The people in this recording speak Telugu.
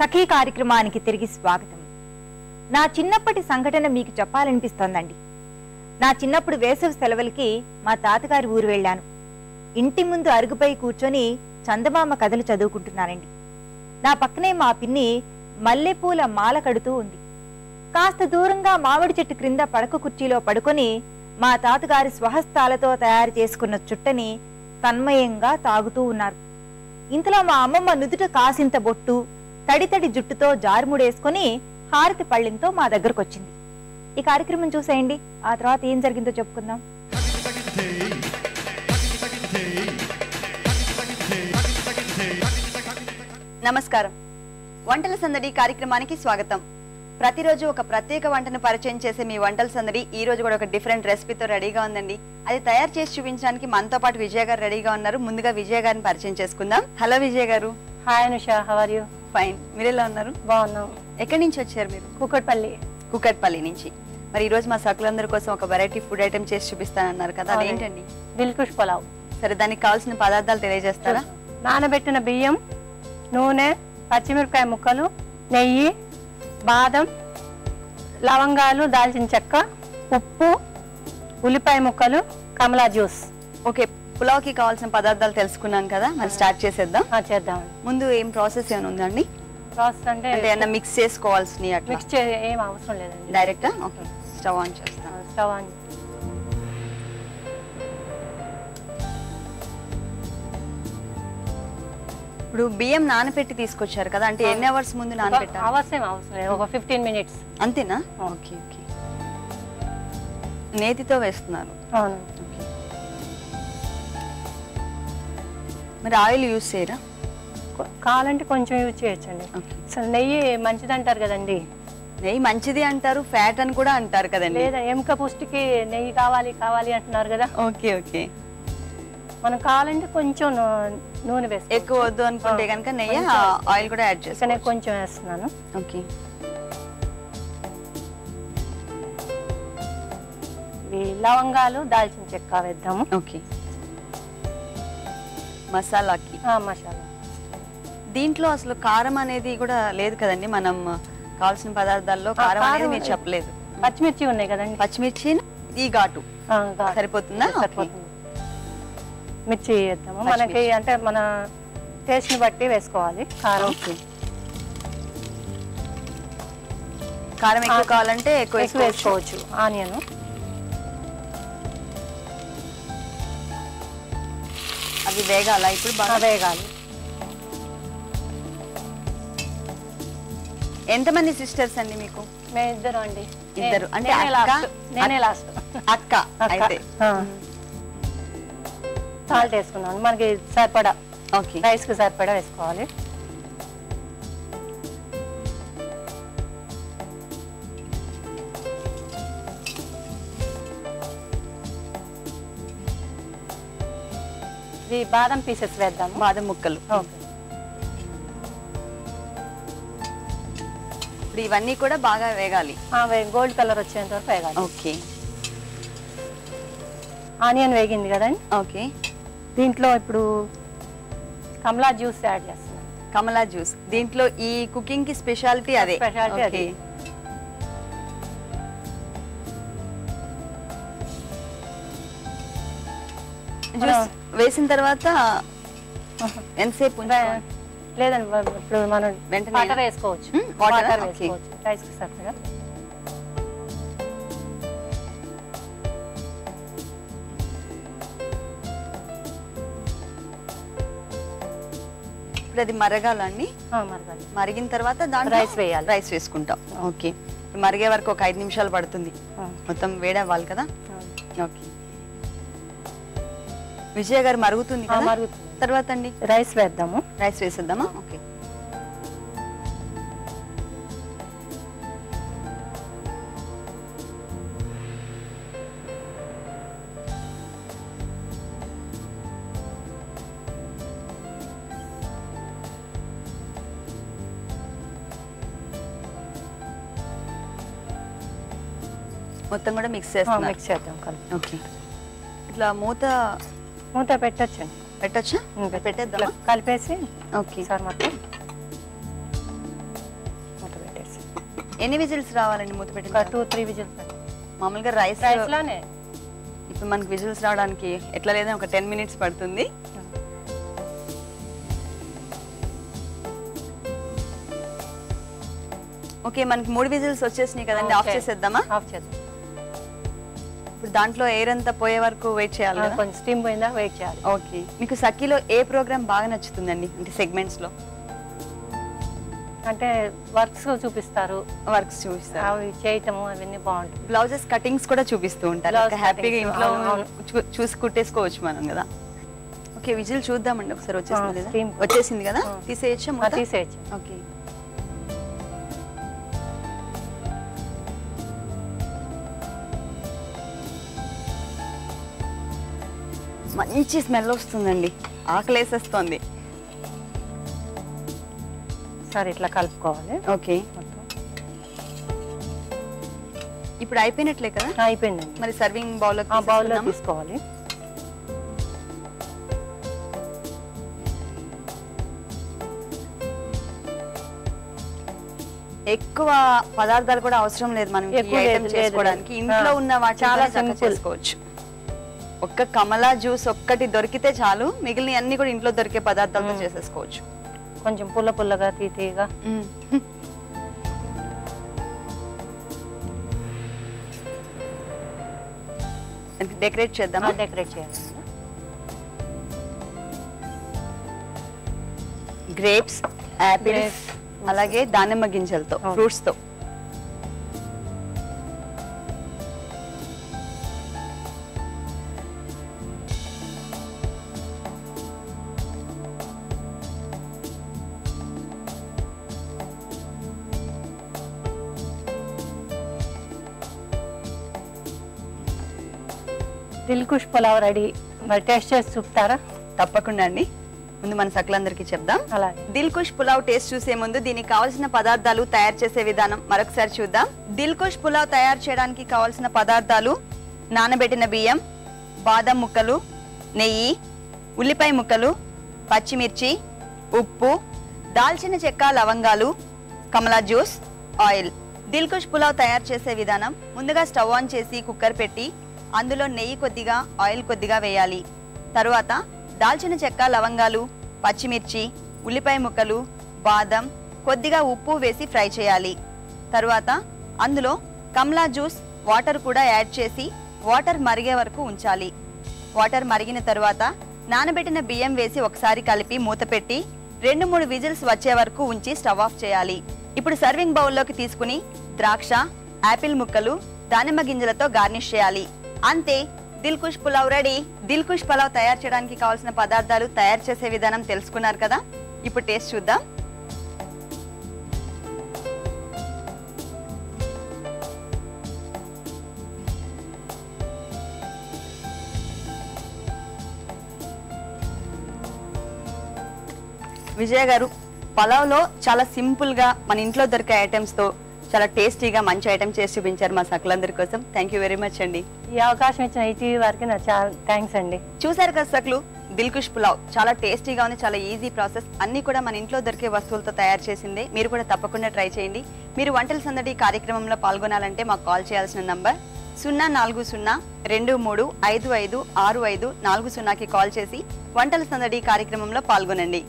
సఖీ కార్యక్రమానికి తిరిగి స్వాగతం. నా చిన్నప్పటి సంఘటన మీకు చెప్పాలనిపిస్తోందండి. నా చిన్నప్పుడు వేసవి సెలవులకి మా తాతగారి ఊరు వెళ్ళాను. ఇంటి ముందు అరుగుపై కూర్చొని చందమామ కథలు చదువుకుంటున్నానండి. నా పక్కనే మా పిన్ని మల్లెపూల మాల కడుతూ ఉంది. కాస్త దూరంగా మామిడి చెట్టు క్రింద పడక కుర్చీలో పడుకొని మా తాతగారి స్వహస్తాలతో తయారు చేసుకున్న చుట్టని తన్మయంగా తాగుతూ ఉన్నారు. ఇంతలో మా అమ్మమ్మ నుదుట కాసింత బొట్టు తడి జుట్టుతో జారుముడేసుకుని హారతి పళ్ళెంతో మా దగ్గరకు వచ్చింది. ఈ కార్యక్రమం చూసేయండి, ఆ తర్వాత ఏం జరిగిందో చెప్పుకుందాం. నమస్కారం. వంటల సందడి కార్యక్రమానికి స్వాగతం. ప్రతిరోజు ఒక ప్రత్యేక వంటను పరిచయం చేసే మీ వంటల సందడి ఈ రోజు కూడా ఒక డిఫరెంట్ రెసిపీతో రెడీగా ఉందండి. అది తయారు చేసి చూపించడానికి మనతో పాటు విజయ గారు రెడీగా ఉన్నారు. ముందుగా విజయ గారిని పరిచయం చేసుకుందాం. హలో విజయ గారు. Hi Anusha, how are you? Fine. మీరు ఎలా ఉన్నారు? బాగున్నాం. ఎక్కడి నుంచి వచ్చారు మీరు? కుకట్పల్లి నుంచి. మరి ఈ రోజు మా సకులందరి కోసం ఒక వెరైటీ ఫుడ్ ఐటమ్ చేసి చూపిస్తానన్నారు కదా, అదేంటండి? దిల్కుష్ పులావ్. సరే, దానికి కావాల్సిన పదార్థాలు తెలియజేస్తారా? నానబెట్టిన బియ్యం, నూనె, పచ్చిమిరపకాయ ముక్కలు, నెయ్యి, బాదం, లవంగాలు, దాల్చిన చెక్క, ఉప్పు, ఉల్లిపాయ ముక్కలు, కమలా జ్యూస్. ఓకే, పులావ్కి కావాల్సిన పదార్థాలు తెలుసుకున్నాం కదా, మరి స్టార్ట్ చేసేద్దాం. చేద్దాం. ముందు ఏం ప్రాసెస్ ఏమైనా ఉందండి? ప్రాసెస్ అంటే ఏమైనా మిక్స్ చేసుకోవాల్సిన మిక్స్ ఏం అవసరం లేదండి, డైరెక్టా? ఓకే, స్టవ్ ఆన్ చేస్తాం. Stove on. ఇప్పుడు బియ్యం నానబెట్టి తీసుకొచ్చారు కదా, అంటే ఎన్ని అవర్స్ ముందు నానబెట్టాలి? అవర్స్ ఏం అవసరం లేదు, ఒక 15 minutes. అంతేనా? Okay okay. నేతితో వేస్తున్నారు? అవును. మరి ఆయిల్ యూజ్ చేయరా? కావాలంటే కొంచెం యూజ్ చేయొచ్చండి. అసలు నెయ్యి మంచిది అంటారు కదండి. నెయ్యి మంచిది అంటారు, ఫ్యాట్ అని కూడా అంటారు కదండి. లేదా ఎముక పుష్టికి నెయ్యి కావాలి అంటున్నారు కదా. Okay okay. మనం కావాలంటే కొంచెం నూనె వేస్తాం. ఎక్కువ వద్దు అనుకుంటే కనుక నెయ్యి, ఆయిల్ కూడా యాడ్ చేస్తాను. కొంచెం వేస్తున్నాను. ఓకే. లవంగాలు, దాల్చిన చెక్క వేద్దాము. ఓకే. మసాలాకి మసాలా. దీంట్లో అసలు కారం అనేది కూడా లేదు కదండి, మనం కావాల్సిన పదార్థాల్లో కారం అనేది మీరు చెప్పలేదు. పచ్చిమిర్చి ఉన్నాయి కదండి, పచ్చిమిర్చి ఈ ఘాటు సరిపోతుందా? సరిపోతుంది. మిర్చి వేద్దాము, మనకి అంటే మన టేస్ట్ ని బట్టి వేసుకోవాలి కారం. కారం ఎక్కువ కావాలంటే ఎక్కువ వేసుకోవచ్చు. ఆనియన్, అవి వేగాల? ఇప్పుడు బాగా వేగాలి. ఎంతమంది సిస్టర్స్ అండి మీకు? మేము ఇద్దరు అండి. ఇద్దరు అంటే నేనే లాస్ట్. అక్క. అయితే సాల్ట్ వేసుకున్నాను, మనకి సరిపడా. ఓకే, రైస్ కి సరిపడా వేసుకోవాలి. ఇది బాదం పీసెస్ వేద్దాము, బాదం ముక్కలు. ఇప్పుడు ఇవన్నీ కూడా బాగా వేగాలి, గోల్డ్ కలర్ వచ్చేంత వరకు వేగాలి. ఓకే. ఆనియన్ వేగింది కదండి. ఓకే. దీంట్లో ఇప్పుడు కమలా జ్యూస్ యాడ్ చేస్తున్నాను. కమలా జ్యూస్ దీంట్లో ఈ కుకింగ్ కి స్పెషాలిటీ అదే. అది జ్యూస్ వేసిన తర్వాత ఎంతసేపు? లేదండి, ఇప్పుడు మనం వెంటనే వాటర్ వేసుకోవచ్చు. వాటర్ వేసుకోవచ్చు రైస్ కి సరిపడా. ఇప్పుడు అది మరగాలండి. మరగాలి. మరిగిన తర్వాత దాంట్లో రైస్ వేయాలి. రైస్ వేసుకుంటాం. ఓకే. మరిగే వరకు ఒక 5 నిమిషాలు పడుతుంది, మొత్తం వేడవ్వాలి కదా. ఓకే. విజయ గారు మరుగుతుంది కదా, మరుగుతుంది. తర్వాత అండి రైస్ వేద్దాము. రైస్ వేసేద్దామా? ఓకే. మొత్తం కూడా మిక్స్ చేస్తాం. మిక్స్ చేద్దాం కలిపి. ఓకే. ఇట్లా మూత పెట్టొచ్చండి. పెట్టొచ్చా? పెట్టేద్దాం. కలిపేసి ఓకే సార్ మొత్తం ఎన్ని విజిల్స్ రావాలండి మూత పెట్టి? ఒక 2-3 విజిల్స్ అండి. మామూలుగా రైస్ లోనే ఇప్పుడు మనకి విజిల్స్ రావడానికి ఎట్లా లేదని ఒక 10 మినిట్స్ పడుతుంది. ఓకే, మనకి 3 విజిల్స్ వచ్చేసినాయి కదండి. ఆఫ్ చేసేద్దామా? ఆఫ్ చేద్దాం. ఇప్పుడు దాంట్లో ఎయిర్ అంతా పోయే వరకు వెయిట్ చేయాలి కదా? కొంచెం స్టీమ్ పోయిందా వెయిట్ చేయాలి. ఓకే, మీకు సఖీలో ఏ ప్రోగ్రామ్ బాగా నచ్చుతుందండి? అంటే సెగ్మెంట్స్ లో అంటే వర్క్స్ చూపిస్తారు, వర్క్స్ చూపిస్తారు, అవి చేయటము అవన్నీ బాగుంటుంది. బ్లౌజెస్ కటింగ్స్ కూడా చూపిస్తూ ఉంటారు. Blouse హ్యాపీగా cuttings, ఇంట్లో అవును. చూసి కుట్టేసుకోవచ్చు మనం కదా. ఓకే, విజిల్ చూద్దామండి ఒకసారి. వచ్చేసింది కదా? steam. వచ్చేసింది కదా, తీసేయచ్చా? తీసేయచ్చు. ఓకే, మంచి స్మెల్ వస్తుందండి, ఆకలేసేస్తోంది. సరే, ఇట్లా కలుపుకోవాలి. ఓకే, ఇప్పుడు అయిపోయినట్లే కదా? అయిపోయిందండి. మరి సర్వింగ్ బౌల్ బౌల్లో తీసుకోవాలి. ఎక్కువ పదార్థాలు కూడా అవసరం లేదు మనం ఈ ఐటెం చేసుకోవడానికి. ఇంట్లో ఉన్న వాటి చాలా సింపుల్ చేసుకోవచ్చు. ఒక్క కమలా జ్యూస్ ఒక్కటి దొరికితే చాలు, మిగిలిన అన్ని కూడా ఇంట్లో దొరికే పదార్థాలతో చేసేసుకోవచ్చు. కొంచెం పుల్లగా తీయగా. డెకరేట్ చేద్దామా? డెకరేట్ చేయాలి. గ్రేప్స్, యాపిల్స్, అలాగే దానిమ్మ గింజలతో, ఫ్రూట్స్ తో. దిల్కుష్ పులావ్ రెడీ. మరి టేస్ట్ చేసి చూపుతారా? తప్పకుండా అండి. ముందు మన సకలందరికీ చెప్దాం. అలాగే. దిల్కుష్ పులావ్ టేస్ట్ చూసే ముందు దీనికి కావాల్సిన పదార్థాలు, తయారు చేసే విధానం మరొకసారి చూద్దాం. దిల్కుష్ పులావ్ తయారు చేయడానికి కావాల్సిన పదార్థాలు: నానబెట్టిన బియ్యం, బాదం ముక్కలు, నెయ్యి, ఉల్లిపాయ ముక్కలు, పచ్చిమిర్చి, ఉప్పు, దాల్చిన చెక్క, లవంగాలు, కమలా జ్యూస్, ఆయిల్. దిల్కుష్ పులావ్ తయారు చేసే విధానం: ముందుగా స్టవ్ ఆన్ చేసి కుక్కర్ పెట్టి అందులో నెయ్యి కొద్దిగా, ఆయిల్ కొద్దిగా వేయాలి. తరువాత దాల్చిన చెక్క, లవంగాలు, పచ్చిమిర్చి, ఉల్లిపాయ ముక్కలు, బాదం, కొద్దిగా ఉప్పు వేసి ఫ్రై చేయాలి. తరువాత అందులో కమలా జ్యూస్, వాటర్ కూడా యాడ్ చేసి వాటర్ మరిగే వరకు ఉంచాలి. వాటర్ మరిగిన తరువాత నానబెట్టిన బియ్యం వేసి ఒకసారి కలిపి మూత పెట్టి 2-3 విజిల్స్ వచ్చే వరకు ఉంచి స్టవ్ ఆఫ్ చేయాలి. ఇప్పుడు సర్వింగ్ బౌల్లోకి తీసుకుని ద్రాక్ష, యాపిల్ ముక్కలు, దానిమ్మ గింజలతో గార్నిష్ చేయాలి. అంతే, దిల్కుష్ పులావ్ రెడీ. దిల్కుష్ పులావ్ తయారు చేయడానికి కావాల్సిన పదార్థాలు, తయారు చేసే విధానం తెలుసుకున్నారు కదా. ఇప్పుడు టేస్ట్ చూద్దాం. విజయ గారు, పలావ్లో చాలా సింపుల్ గా మన ఇంట్లో దొరికే ఐటమ్స్ తో చాలా టేస్టీగా మంచి ఐటమ్ చేసి చూపించారు మా సకలందరి కోసం. థ్యాంక్ యూ వెరీ మచ్ అండి. ఈ అవకాశం ఇచ్చిన ఈటీవీ వారికి నా చాలా థ్యాంక్స్ అండి. చూసారు కదా సకలు, దిల్కుష్ పులావ్ చాలా టేస్టీగా ఉంది, చాలా ఈజీ ప్రాసెస్. అన్ని కూడా మన ఇంట్లో దొరికే వస్తువులతో తయారు చేసిందే. మీరు కూడా తప్పకుండా ట్రై చేయండి. మీరు వంటల సందడి కార్యక్రమంలో పాల్గొనాలంటే మాకు కాల్ చేయాల్సిన నంబర్ 0402355556540కి కాల్ చేసి వంటల సందడి కార్యక్రమంలో పాల్గొనండి.